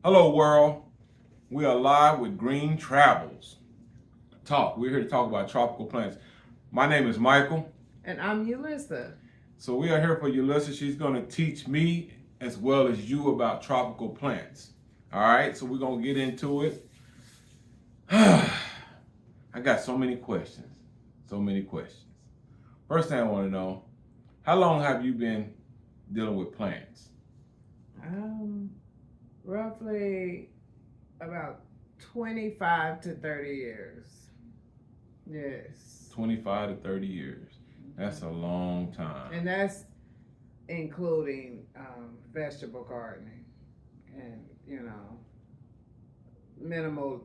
Hello, world. We are live with Green Travels Talk. We're here to talk about tropical plants. My name is Michael. And I'm Ulissa. So we are here for Ulissa. She's going to teach me as well as you about tropical plants. All right, so we're going to get into it. I got so many questions. So many questions. First thing I want to know, how long have you been dealing with plants? Um, Roughly about 25 to 30 years. Yes. 25 to 30 years. That's a long time. And that's including vegetable gardening and, minimal,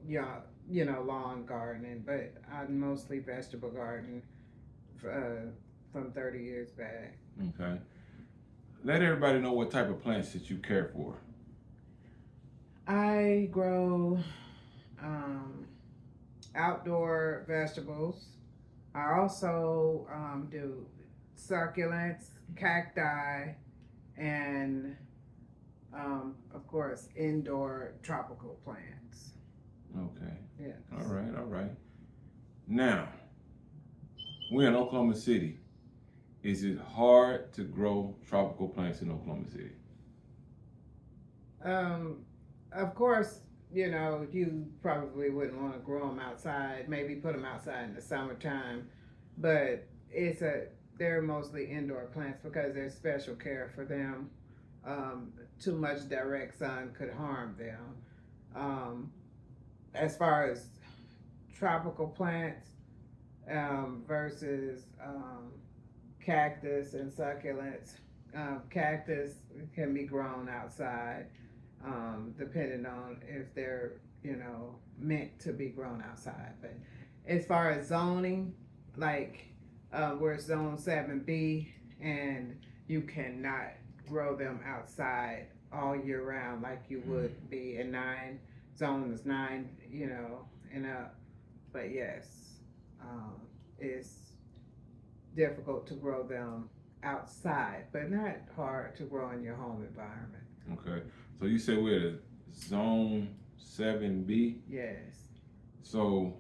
lawn gardening, but I mostly vegetable garden from 30 years back. Okay. Let everybody know what type of plants that you care for. I grow um, outdoor vegetables. I also do succulents, cacti, and of course indoor tropical plants. Okay. Yes. All right. All right. Now, we're in Oklahoma City. Is it hard to grow tropical plants in Oklahoma City? Um, of course, you probably wouldn't want to grow them outside. Maybe put them outside in the summertime, but they're mostly indoor plants because there's special care for them. Too much direct sun could harm them. Um, as far as tropical plants versus cactus and succulents, cactus can be grown outside, depending on if they're meant to be grown outside. But as far as zoning, like we're zone 7B, and you cannot grow them outside all year round like you would be in 9. Zone is 9, and up. But yes, um, it's difficult to grow them outside, but not hard to grow in your home environment. Okay. So you said we're at zone 7B. Yes. So,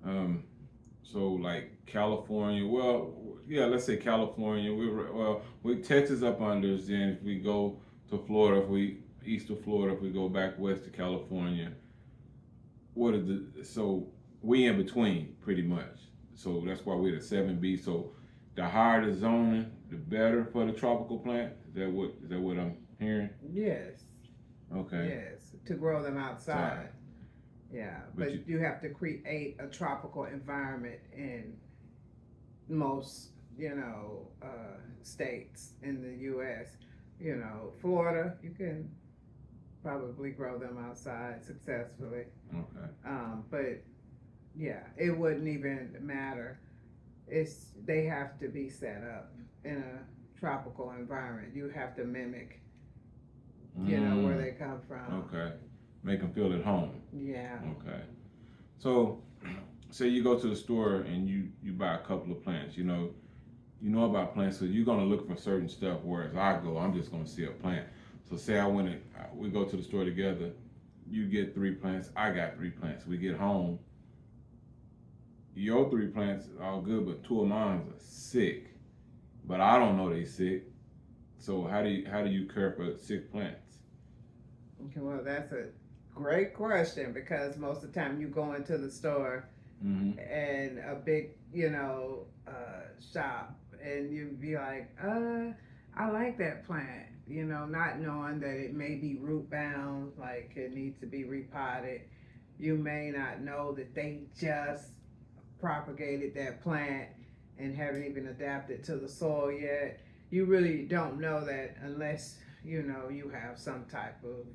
um, so like California. Well, yeah, let's say California. We Texas up under us. Then if we go to Florida, if we east of Florida, if we go back west to California, what are the so we in between pretty much. So that's why we're at 7B. So the higher the zoning, the better for the tropical plant. Is that what I'm hearing? Yes. Okay. Yes. To grow them outside. Yeah. But But you have to create a tropical environment in most, states in the U.S. Florida, you can probably grow them outside successfully. okay. But yeah, it wouldn't even matter. They have to be set up in a tropical environment. You have to mimic, where they come from. Okay. Make them feel at home. Yeah. Okay. So, say you go to the store and you buy a couple of plants. You know about plants, so you're gonna look for certain stuff. Whereas I go, I'm just gonna see a plant. So say we go to the store together. You get 3 plants. I got 3 plants. We get home. Your 3 plants are good, but 2 of mine are sick. But I don't know they sick. So how do you care for sick plants? Okay, well, that's a great question because most of the time you go into the store Mm-hmm. and a big, shop, and you be like, I like that plant, not knowing that it may be root bound, like it needs to be repotted. You may not know that they just propagated that plant and haven't even adapted to the soil yet. You really don't know that unless you have some type of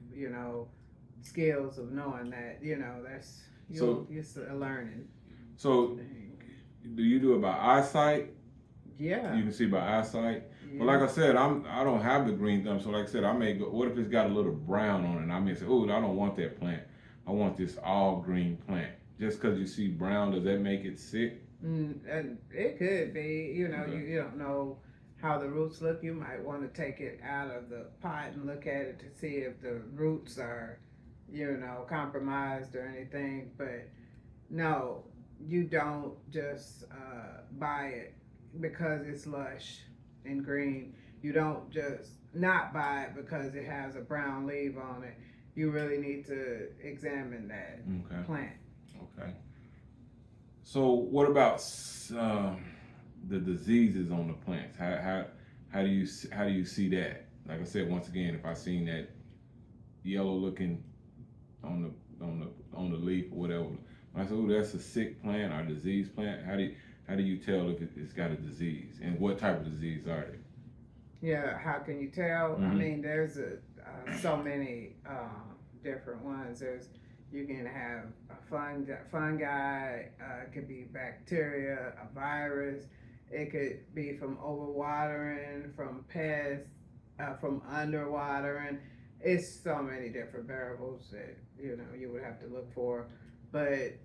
skills of knowing that. That's So it's a learning so thing. do you do it by eyesight? Yeah, You can see by eyesight. But like yeah. I said, I don't have the green thumb, so like I said, I may go. What if it's got a little brown on it? I may say, oh, I don't want that plant. I want this all green plant. Just because you see brown, does that make it sick? And it could be, Okay. you don't know how the roots look, you might want to take it out of the pot and look at it to see if the roots are, compromised or anything. But no, you don't just buy it because it's lush and green. You don't just not buy it because it has a brown leaf on it. You really need to examine that plant. Okay. So what about the diseases on the plants? How do you see that? Like I said, once again, if I seen that yellow looking on the leaf or whatever, when I say, "Oh, that's a sick plant or diseased plant," how do you tell if it's got a disease, and what type of disease are they? Yeah, how can you tell? I mean, there's so many different ones. You can have a fungi, it could be bacteria, a virus. It could be from overwatering, from pests, from underwatering. It's so many different variables that you would have to look for. But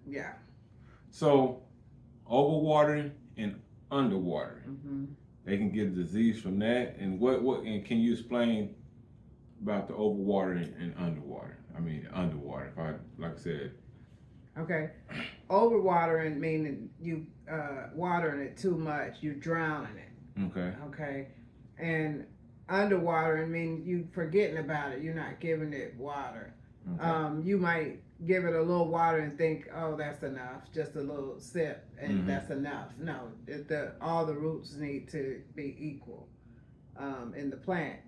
yeah. So overwatering and underwatering, Mm-hmm. they can get a disease from that. And what and can you explain about the overwatering and underwatering? I mean, underwater. If I like I said. Okay. Overwatering meaning you watering it too much, you drowning it. Okay. Okay. And underwatering means you forgetting about it. You're not giving it water. Okay. You might give it a little water and think, oh, that's enough, just a little sip, and that's enough. No, all the roots need to be equal in the plant.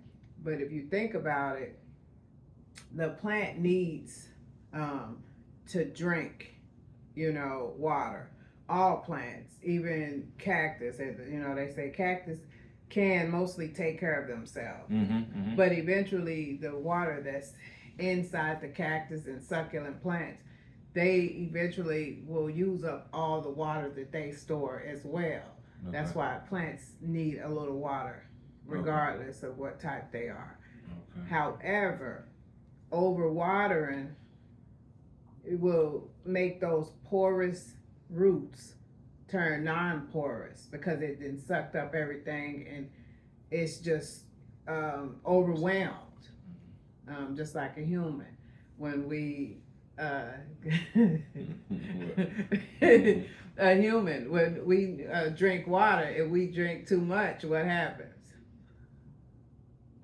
But if you think about it, the plant needs to drink, water. All plants, even cactus, they say cactus can mostly take care of themselves. But eventually, the water that's inside the cactus and succulent plants, they eventually will use up all the water that they store as well. Okay. That's why plants need a little water, regardless of what type they are. Okay. However, overwatering, it will make those porous roots turn non-porous because it then sucked up everything and it's just overwhelmed, just like a human. When we a human, when we drink water, if we drink too much, what happens?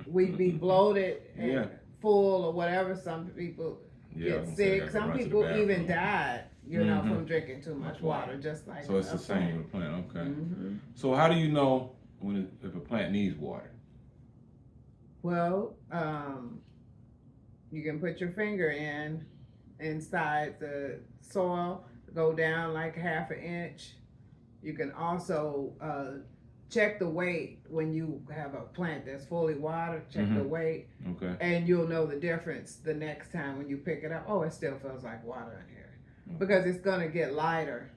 We'd be bloated and full or whatever. Some people get sick. Some people even died, from drinking too much water. Just like so, it's the same with a plant. Okay. So how do you know if a plant needs water? Well, you can put your finger inside the soil, go down like half an inch. You can also check the weight when you have a plant that's fully watered. Check the weight, and you'll know the difference the next time when you pick it up. Oh, it still feels like water in here, because it's gonna get lighter,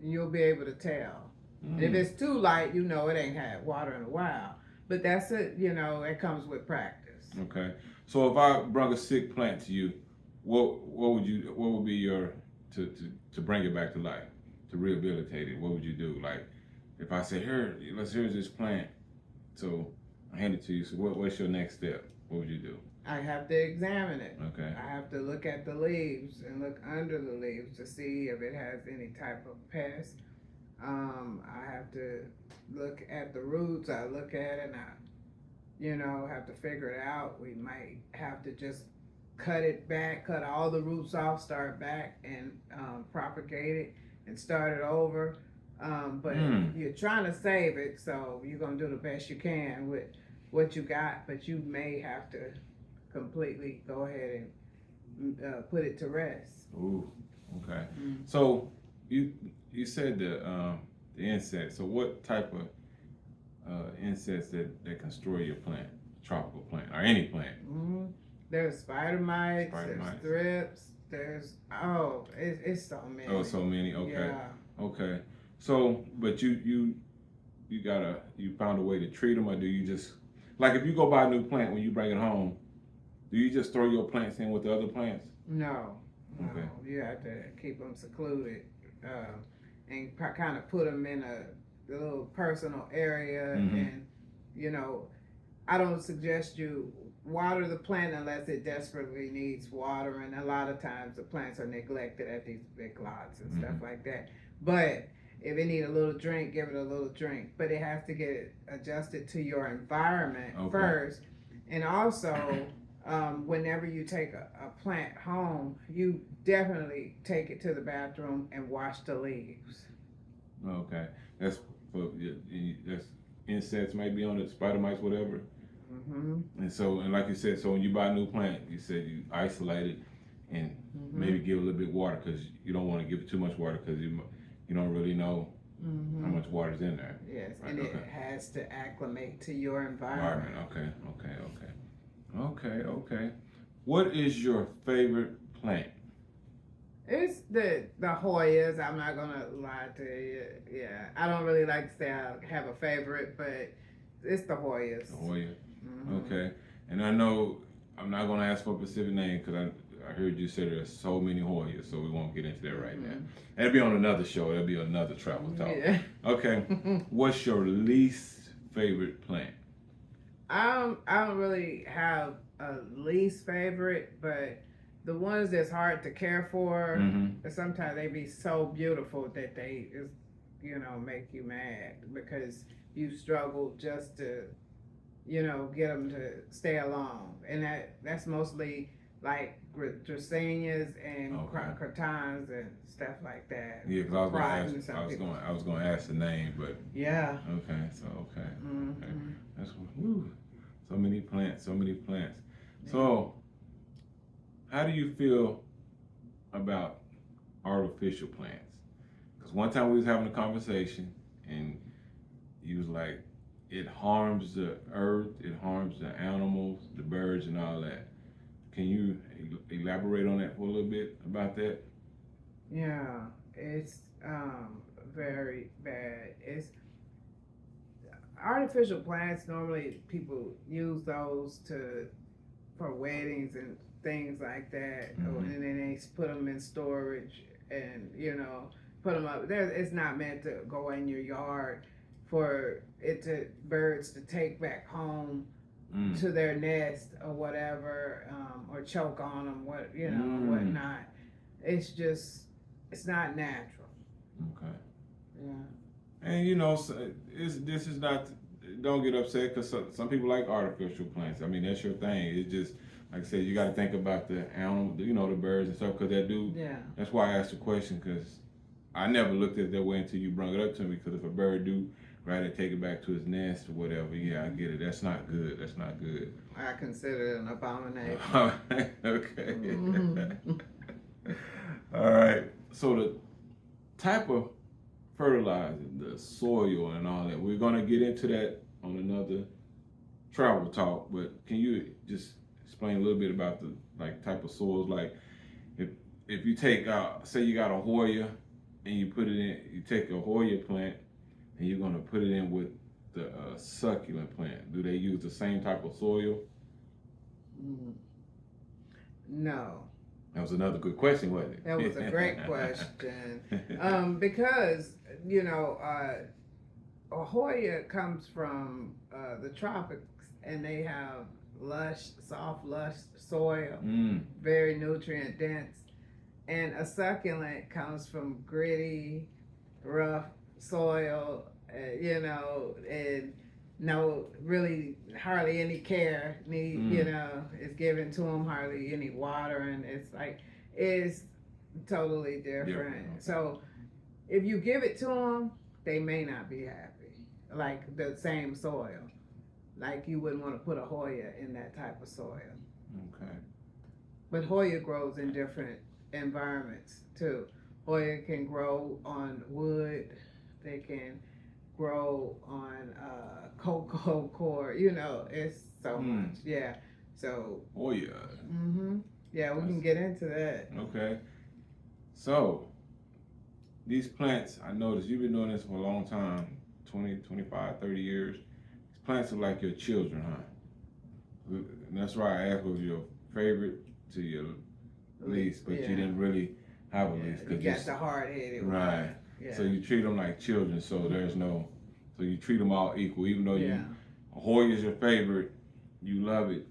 and you'll be able to tell. And if it's too light, it ain't had water in a while. But that's it. It comes with practice. Okay. So if I brought a sick plant to you, what would be your to bring it back to life, to rehabilitate it? What would you do? Like, if I say, here's this plant, so I hand it to you. So what's your next step? What would you do? I have to examine it. Okay. I have to look at the leaves and look under the leaves to see if it has any type of pest. I have to look at the roots. I look at it and I, have to figure it out. We might have to just cut it back, cut all the roots off, start back and propagate it and start it over. But you're trying to save it, so you're going to do the best you can with what you got, but you may have to completely go ahead and put it to rest. Ooh, okay. So you said the insects. So what type of insects that can destroy your plant, tropical plant, or any plant? There's spider mites, there's thrips, it's so many. Oh, so many. Okay. Yeah. Okay. So, but you found a way to treat them, or do you just, like, if you go buy a new plant, when you bring it home, do you just throw your plants in with the other plants? No. You have to keep them secluded, and kind of put them in the little personal area, Mm-hmm. and you know, I don't suggest you water the plant unless it desperately needs water, and a lot of times the plants are neglected at these big lots and stuff Mm-hmm. like that. But if it need a little drink, give it a little drink. But it has to get adjusted to your environment Okay. first, and also. Whenever you take a plant home, you definitely take it to the bathroom and wash the leaves. Okay. That's for that's insects might be on it, spider mites, whatever. Mm-hmm. And like you said, so when you buy a new plant, you said you isolate it and Mm-hmm. maybe give it a little bit of water because you don't want to give it too much water because you don't really know how Mm-hmm. much water's in there. Yes, Right. and Okay. it has to acclimate to your Environment. environment. Okay. Okay. Okay. Okay. Okay. What is your favorite plant? It's the Hoyas. I'm not gonna lie to you. Yeah, I don't really like to say I have a favorite, but it's the Hoyas. The Hoya. Mm-hmm. Okay. And I know I'm not gonna ask for a specific name because I heard you say there's so many Hoyas, so we won't get into that right now. That'll be on another show. That'll be another travel talk. Yeah. Okay. What's your least favorite plant? I don't really have a least favorite, but the ones that's hard to care for, Mm-hmm. sometimes they be so beautiful that they is, make you mad because you struggle just to, get them to stay along, and that's mostly like dracenias and Okay. crotons and stuff like that. Yeah, because I was gonna Crichton, ask. some I was people. gonna ask the name, but Yeah. okay. So okay. Okay. Mm-hmm. That's whew, so many plants. So many plants. So how do you feel about artificial plants? Because one time we was having a conversation and you was like, it harms the earth, it harms the animals, the birds, and all that. Can you elaborate on that for a little bit about that? Yeah, it's very bad. It's artificial plants. Normally, people use those for weddings and things like that, and then they put them in storage and put them up there. It's not meant to go in your yard for birds to take back home to their nest or whatever, or choke on them, whatnot. It's not natural. Okay. Yeah. And this is not. Don't get upset because some people like artificial plants. I mean, that's your thing. It's just like I said, you got to think about the animal, the birds and stuff, because that do. Yeah. That's why I asked the question, because I never looked at it that way until you brought it up to me. Because if a bird do rather take it back to his nest or whatever, yeah, I get it. That's not good. That's not good. I consider it an abomination. Okay. Mm-hmm. All right. So the type of fertilizer, the soil, and all that, we're gonna get into that on another travel talk. But can you just explain a little bit about the type of soils? Like if you take say you got a Hoya and you put it in, you take a Hoya plant and you're gonna put it in with the succulent plant. Do they use the same type of soil? No. That was another good question, wasn't it? That was a great question. Because, Hoya comes from the tropics, and they have soft, lush soil, very nutrient dense. And a succulent comes from gritty, rough soil, and no, really hardly any care is given to them, hardly any water, and it's totally different. Okay. So if you give it to them, they may not be happy, like the same soil. Like you wouldn't want to put a Hoya in that type of soil. Okay. But Hoya grows in different environments too. Hoya can grow on wood. They can grow on cocoa core. It's so much. Yeah. So. Oh yeah. Yeah, we can get into that. Okay. So these plants, I noticed you've been doing this for a long time, 20, 25, 30 years. These plants are like your children, huh? And that's why I asked what was your favorite to your least, but you didn't really have a least. You got the hard-headed one. Right. Yeah. So you treat them like children, so there's no So you treat them all equal, even though Yeah. Hoya's your favorite, you love it.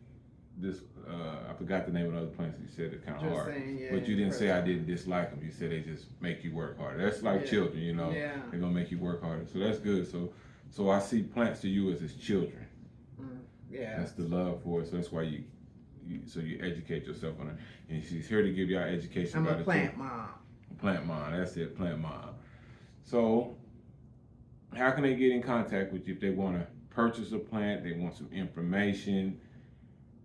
This I forgot the name of the other plants. You said it kind of Just hard, saying, yeah, but you didn't say I personal. didn't dislike them. You said they just make you work harder. That's like Yeah. children, you know. Yeah. They're gonna make you work harder. So that's good. So I see plants to you as children. Yeah. That's the love for it. So that's why you educate yourself on it. And she's here to give y'all education I'm about a it plant too. mom. Plant mom. That's it. Plant mom. So how can they get in contact with you if they want to purchase a plant? They want some information,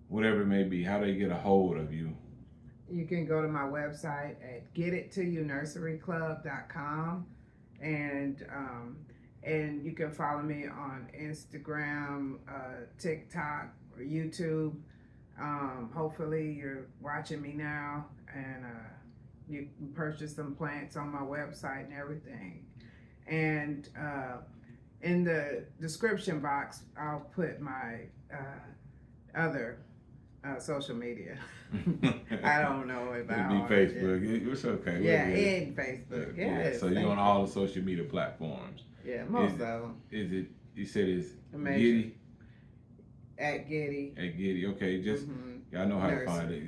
whatever it may be. How do they get a hold of you? You can go to my website at gity.nursery.club.com, and you can follow me on Instagram, TikTok, or YouTube. Hopefully you're watching me now, and you can purchase some plants on my website and everything. And in the description box, I'll put my other social media. I don't know if It'd be Facebook. It's okay. Yeah, and Facebook. Yes. So you're on all the social media platforms. Yeah, most of them. Is it? You said it's Amazing. Gity. At Gity. At Gity. Okay, just y'all know how to find it.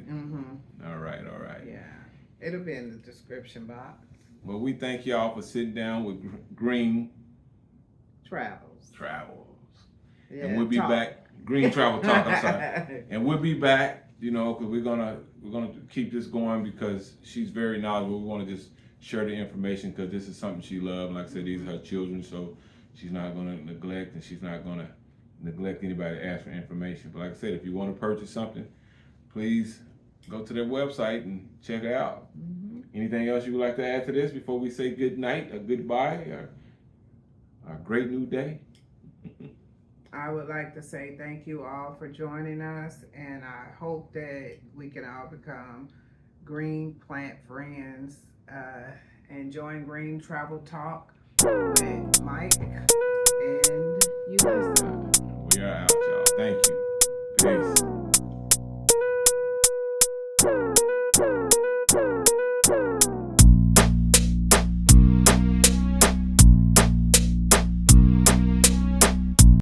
All right. Yeah, it'll be in the description box. Well, we thank y'all for sitting down with Green Travels. Yeah, And we'll be back. Green Travel Talk. I'm sorry. And we'll be back. You know, because we're gonna keep this going because she's very knowledgeable. We want to just share the information because this is something she loves. Like I said, these are her children, so she's not gonna neglect, and she's not gonna neglect anybody to ask for information. But like I said, if you want to purchase something, please go to their website and check it out. Anything else you would like to add to this before we say good night or goodbye or a great new day? I would like to say thank you all for joining us, and I hope that we can all become green plant friends and join Green Travel Talk with Mike and you, Lisa. We are out, y'all. Thank you. Peace.